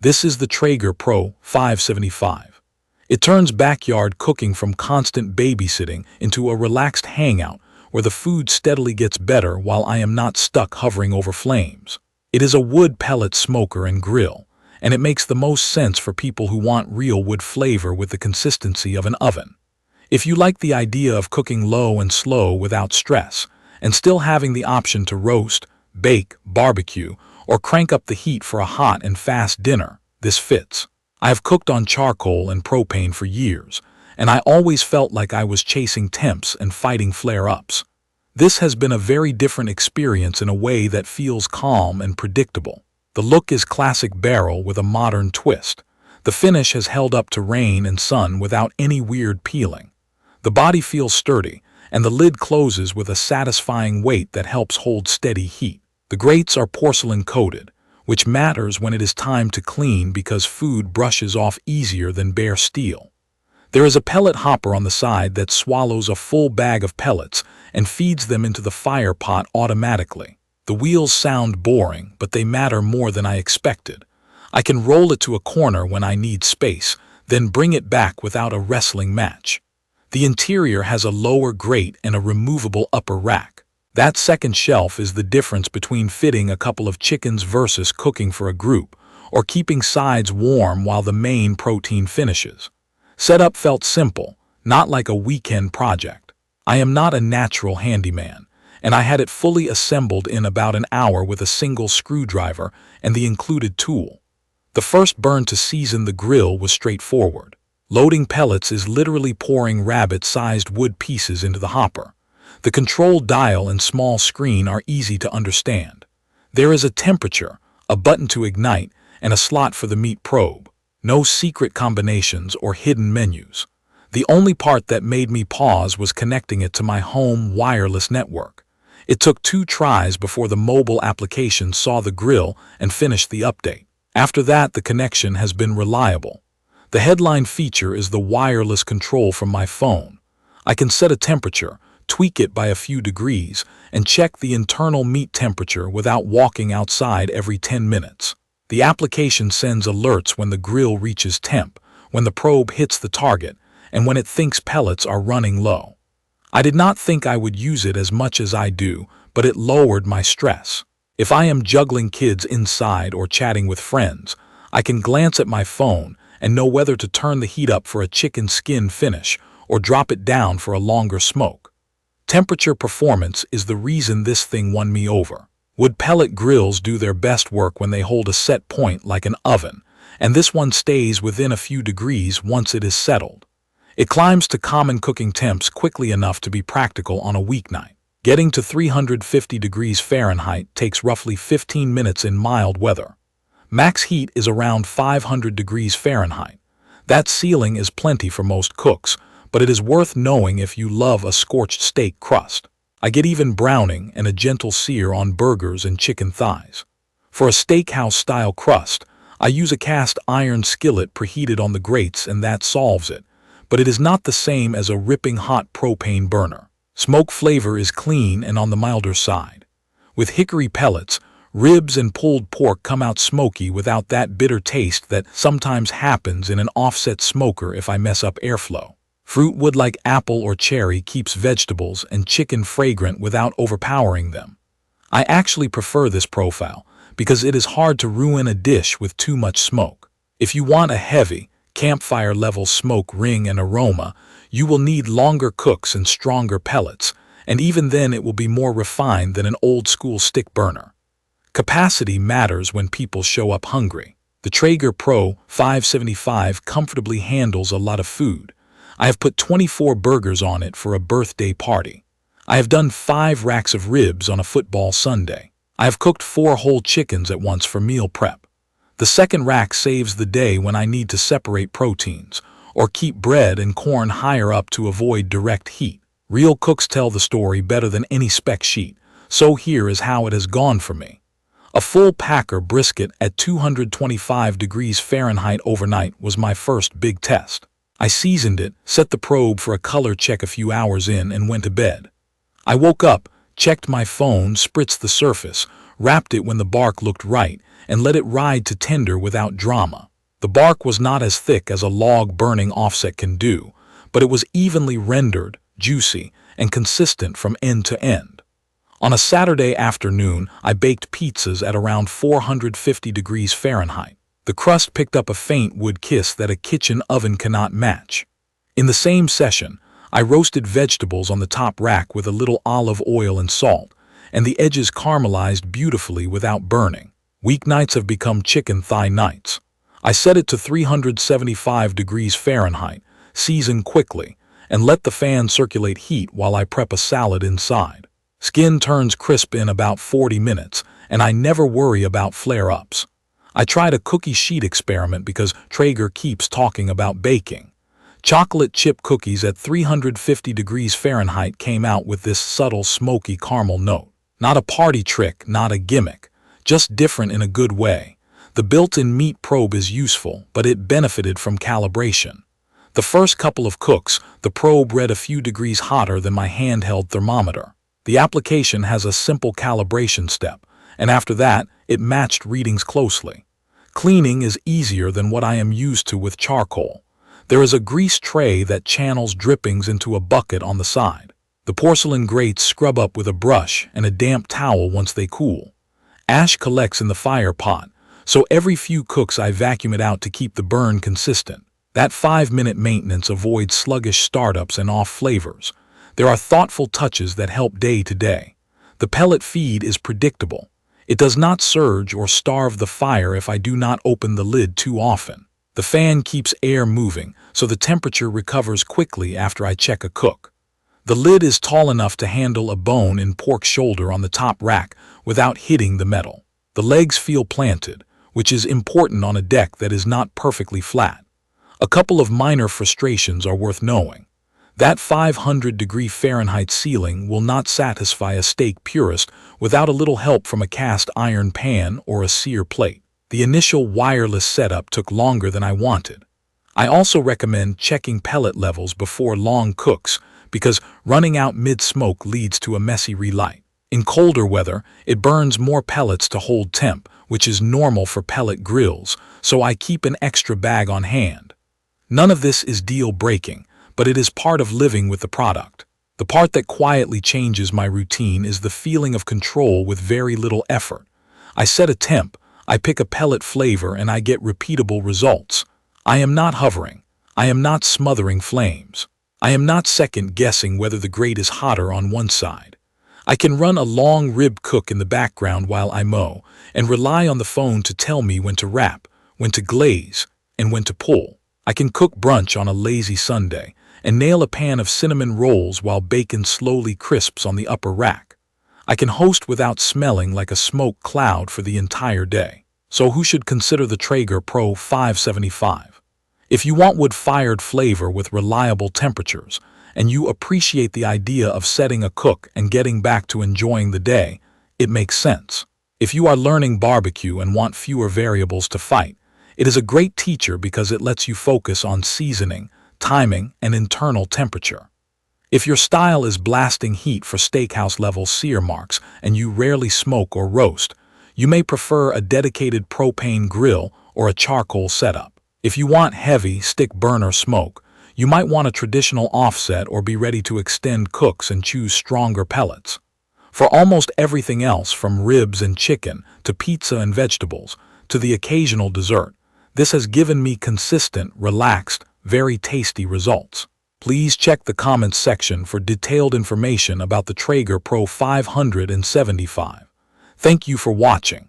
This is the Traeger Pro 575. It turns backyard cooking from constant babysitting into a relaxed hangout where the food steadily gets better while I am not stuck hovering over flames. It is a wood pellet smoker and grill, and it makes the most sense for people who want real wood flavor with the consistency of an oven. If you like the idea of cooking low and slow without stress, and still having the option to roast, bake, barbecue, or crank up the heat for a hot and fast dinner, this fits. I have cooked on charcoal and propane for years, and I always felt like I was chasing temps and fighting flare-ups. This has been a very different experience in a way that feels calm and predictable. The look is classic barrel with a modern twist. The finish has held up to rain and sun without any weird peeling. The body feels sturdy, and the lid closes with a satisfying weight that helps hold steady heat. The grates are porcelain coated, which matters when it is time to clean because food brushes off easier than bare steel. There is a pellet hopper on the side that swallows a full bag of pellets and feeds them into the fire pot automatically. The wheels sound boring, but they matter more than I expected. I can roll it to a corner when I need space, then bring it back without a wrestling match. The interior has a lower grate and a removable upper rack. That second shelf is the difference between fitting a couple of chickens versus cooking for a group, or keeping sides warm while the main protein finishes. Setup felt simple, not like a weekend project. I am not a natural handyman, and I had it fully assembled in about an hour with a single screwdriver and the included tool. The first burn to season the grill was straightforward. Loading pellets is literally pouring rabbit-sized wood pieces into the hopper. The control dial and small screen are easy to understand. There is a temperature, a button to ignite, and a slot for the meat probe. No secret combinations or hidden menus. The only part that made me pause was connecting it to my home wireless network. It took 2 tries before the mobile application saw the grill and finished the update. After that, the connection has been reliable. The headline feature is the wireless control from my phone. I can set a temperature, tweak it by a few degrees, and check the internal meat temperature without walking outside every 10 minutes. The application sends alerts when the grill reaches temp, when the probe hits the target, and when it thinks pellets are running low. I did not think I would use it as much as I do, but it lowered my stress. If I am juggling kids inside or chatting with friends, I can glance at my phone and know whether to turn the heat up for a chicken skin finish or drop it down for a longer smoke. Temperature performance is the reason this thing won me over. Wood pellet grills do their best work when they hold a set point like an oven, and this one stays within a few degrees once it is settled. It climbs to common cooking temps quickly enough to be practical on a weeknight. Getting to 350 degrees Fahrenheit takes roughly 15 minutes in mild weather. Max heat is around 500 degrees Fahrenheit. That ceiling is plenty for most cooks, but it is worth knowing if you love a scorched steak crust. I get even browning and a gentle sear on burgers and chicken thighs. For a steakhouse-style crust, I use a cast iron skillet preheated on the grates and that solves it, but it is not the same as a ripping hot propane burner. Smoke flavor is clean and on the milder side. With hickory pellets, ribs and pulled pork come out smoky without that bitter taste that sometimes happens in an offset smoker if I mess up airflow. Fruit wood like apple or cherry keeps vegetables and chicken fragrant without overpowering them. I actually prefer this profile because it is hard to ruin a dish with too much smoke. If you want a heavy, campfire-level smoke ring and aroma, you will need longer cooks and stronger pellets, and even then it will be more refined than an old-school stick burner. Capacity matters when people show up hungry. The Traeger Pro 575 comfortably handles a lot of food. I have put 24 burgers on it for a birthday party. I have done 5 racks of ribs on a football Sunday. I have cooked 4 whole chickens at once for meal prep. The second rack saves the day when I need to separate proteins, or keep bread and corn higher up to avoid direct heat. Real cooks tell the story better than any spec sheet, so here is how it has gone for me. A full packer brisket at 225 degrees Fahrenheit overnight was my first big test. I seasoned it, set the probe for a color check a few hours in, and went to bed. I woke up, checked my phone, spritzed the surface, wrapped it when the bark looked right, and let it ride to tender without drama. The bark was not as thick as a log burning offset can do, but it was evenly rendered, juicy, and consistent from end to end. On a Saturday afternoon, I baked pizzas at around 450 degrees Fahrenheit. The crust picked up a faint wood kiss that a kitchen oven cannot match. In the same session, I roasted vegetables on the top rack with a little olive oil and salt, and the edges caramelized beautifully without burning. Weeknights have become chicken thigh nights. I set it to 375 degrees Fahrenheit, season quickly, and let the fan circulate heat while I prep a salad inside. Skin turns crisp in about 40 minutes, and I never worry about flare-ups. I tried a cookie sheet experiment because Traeger keeps talking about baking. Chocolate chip cookies at 350 degrees Fahrenheit came out with this subtle smoky caramel note. Not a party trick, not a gimmick, just different in a good way. The built-in meat probe is useful, but it benefited from calibration. The first couple of cooks, the probe read a few degrees hotter than my handheld thermometer. The application has a simple calibration step, and after that, it matched readings closely. Cleaning is easier than what I am used to with charcoal. There is a grease tray that channels drippings into a bucket on the side. The porcelain grates scrub up with a brush and a damp towel once they cool. Ash collects in the fire pot, so every few cooks I vacuum it out to keep the burn consistent. That 5-minute maintenance avoids sluggish startups and off flavors. There are thoughtful touches that help day to day. The pellet feed is predictable. It does not surge or starve the fire if I do not open the lid too often. The fan keeps air moving, so the temperature recovers quickly after I check a cook. The lid is tall enough to handle a bone in pork shoulder on the top rack without hitting the metal. The legs feel planted, which is important on a deck that is not perfectly flat. A couple of minor frustrations are worth knowing. That 500 degree Fahrenheit ceiling will not satisfy a steak purist without a little help from a cast iron pan or a sear plate. The initial wireless setup took longer than I wanted. I also recommend checking pellet levels before long cooks because running out mid-smoke leads to a messy relight. In colder weather, it burns more pellets to hold temp, which is normal for pellet grills, so I keep an extra bag on hand. None of this is deal-breaking, but it is part of living with the product. The part that quietly changes my routine is the feeling of control with very little effort. I set a temp, I pick a pellet flavor, and I get repeatable results. I am not hovering. I am not smothering flames. I am not second-guessing whether the grate is hotter on one side. I can run a long rib cook in the background while I mow and rely on the phone to tell me when to wrap, when to glaze, and when to pull. I can cook brunch on a lazy Sunday and nail a pan of cinnamon rolls while bacon slowly crisps on the upper rack. I can host without smelling like a smoke cloud for the entire day. So who should consider the Traeger Pro 575? If you want wood-fired flavor with reliable temperatures, and you appreciate the idea of setting a cook and getting back to enjoying the day, it makes sense. If you are learning barbecue and want fewer variables to fight, it is a great teacher because it lets you focus on seasoning, timing, and internal temperature. If your style is blasting heat for steakhouse-level sear marks and you rarely smoke or roast, you may prefer a dedicated propane grill or a charcoal setup. If you want heavy, stick-burner smoke, you might want a traditional offset or be ready to extend cooks and choose stronger pellets. For almost everything else from ribs and chicken to pizza and vegetables to the occasional dessert, this has given me consistent, relaxed, very tasty results. Please check the comments section for detailed information about the Traeger Pro 575. Thank you for watching.